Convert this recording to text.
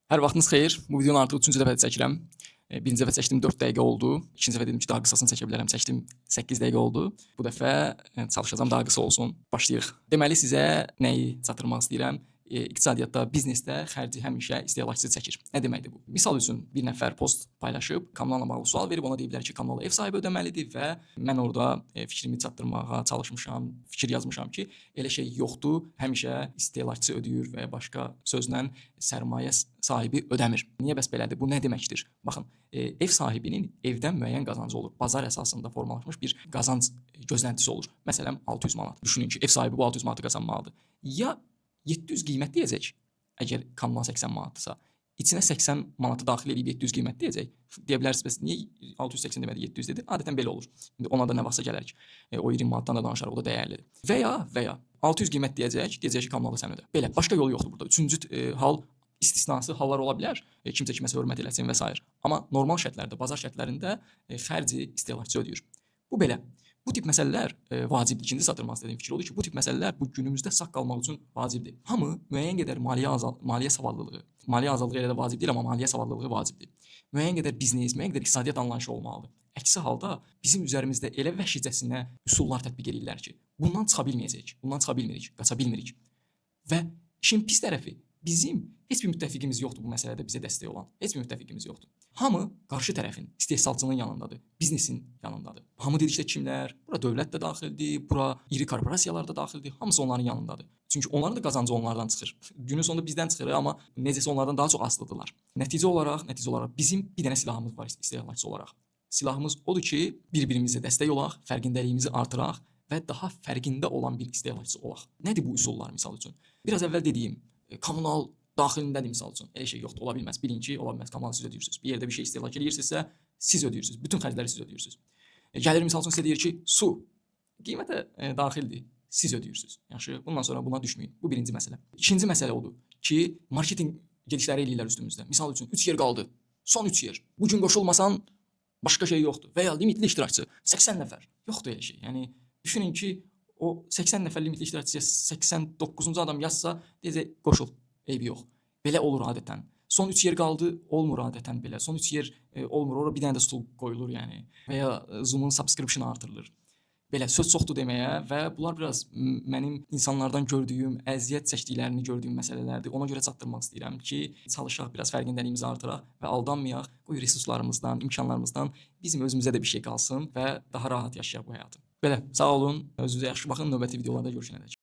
Hər vaxtınız xeyir. Bu videonu artıq 3-cü dəfədir çəkirəm. Birinci dəfə çəkdim 4 dəqiqə oldu. İkinci dəfə dedim ki, daha qısasını çəkə bilərəm. Çəkdim 8 dəqiqə oldu. Bu dəfə çalışacağam daha qısa olsun. Başlayırıq. Deməli sizə nəyi çatdırmaq istəyirəm? İqtisadiyyatda, biznesdə xərci həmişə istehlakçı çəkir. Nə deməkdir bu? Misal üçün bir nəfər post paylaşıb, kommunalla bağlı sual verib, ona deyiblər ki, kommunal ev sahibi ödəməlidir və mən orada fikrimi çatdırmağa çalışmışam, fikir yazmışam ki, elə şey yoxdur. Həmişə istehlakçı ödəyir və ya başqa sözlə sərmayə sahibi ödəmir. Niyə bəs belədir? Bu nə deməkdir? Baxın, ev sahibinin evdən müəyyən qazancı olur. Bazar əsasında formalaşmış bir qazanc gözləntisi olur. Məsələn, 600 manat. Düşünün ki, ev sahibi bu 600 manatı qazanmalıdır. Ya 700 qiymət deyəcək, əgər kommunal 80 manatdırsa, içinə 80 manatı daxil edib 700 qiymət deyəcək. Deyə bilərsiniz, bəs niyə 680 demədi, 700 dedi? Adətən belə olur. İndi ona da nə vaxtsa gələrik. O 20 manatdan da danışarıq, o da dəyərlidir. Və ya 600 qiymət deyəcək ki, kommunalı sən ödə. Belə, başqa yolu yoxdur burada. Üçüncü hal istisnası hallar ola bilər. Kimsə kiməsə hörmət eləsin və s. Amma normal şərtlərdə, bazar şərtlərində xərci istehlakçı ödəyir. Bu belə. Bu tip məsələlər vacibdir. İkinci çatdırmaq istədiyim fikir odur ki, bu tip məsələlər bu günümüzdə sağ qalmaq üçün vacibdir. Hamı müəyyən qədər maliyyə savadlılığı, maliyyə azadlığı elə də vacib deyil, amma maliyyə savadlılığı vacibdir. Müəyyən qədər biznes, müəyyən qədər iqtisadiyyat anlayışı olmalıdır. Əksi halda bizim üzərimizdə elə vəhşicəsinə üsullar tətbiq edirlər ki, bundan çıxa bilməyəcəyik, bundan çıxa bilmirik, qaça bilmirik. Və işin pis tərəfi bizim heç bir müttəfiqimiz yoxdur bu məsələdə bizə dəstək olan. Heç bir müttəfiqimiz yoxdur. Hamı qarşı tərəfin, istehsalçının yanındadır, biznesin yanındadır. Hamı dedikdə kimlər? Bura dövlət də daxildir, bura iri korporasiyalar da daxildir. Hamısı onların yanındadır. Çünki onların da qazancı onlardan çıxır. Günün sonunda bizdən çıxır, amma necəsə onlardan daha çox asılıdırlar. Nəticə olaraq bizim bir dənə silahımız var istehlakçı olaraq. Silahımız odur ki, bir-birimizə dəstək olaq, fərqindəliyimizi artıraq və daha fərqində olan bir istehlakçı olaq. Nədir bu üsullar misal üçün? Biraz əvvəl dediyim kommunal daxilindədir misal üçün. Elə şey yoxdur, ola bilməz. Bilin ki, ola bilməz. Kommunal siz ödəyirsiniz. Bir yerdə bir şey istehlak edirsinizsə, siz ödəyirsiniz. Bütün xərcləri siz ödəyirsiniz. Gəlir misal üçün sizə deyir ki, su qiymətə daxildir. Siz ödəyirsiniz. Yaxşı, bundan sonra buna düşməyin. Bu birinci məsələ. İkinci məsələ odur ki, marketinq gedişləri eləyirlər üstümüzdə. Misal üçün 3 yer qaldı. Son 3 yer. Bu gün qoşulmasan başqa şey yoxdur. Və ya limitli iştirakçı 80 nəfər. Yoxdur elə şey. Yəni düşünün ki, o 80 nəfər limitli iştirakçıya 89-cu adam yazsa, deyəcək qoşul. Eybi yox. Belə olur adətən. Son 3 yer qaldı, olmur adətən belə. Son 3 yer olmur, ora bir dənə də stul qoyulur yəni. Və ya Zoom-un subscription-ı artırılır. Belə söz çoxdur deməyə və bunlar biraz mənim insanlardan gördüyüm, əziyyət çəkdiklərini gördüyüm məsələlərdir. Ona görə çatdırmaq istəyirəm ki, çalışaq, biraz fərqindəliyimizi artıraq və aldanmayaq. Qoy resurslarımızdan, imkanlarımızdan bizim özümüzə də bir şey qalsın və daha rahat yaşayaq bu həyatı. Belə, sağ olun, özünüzə yaxşı baxın, növbəti videolarda görüşənədək.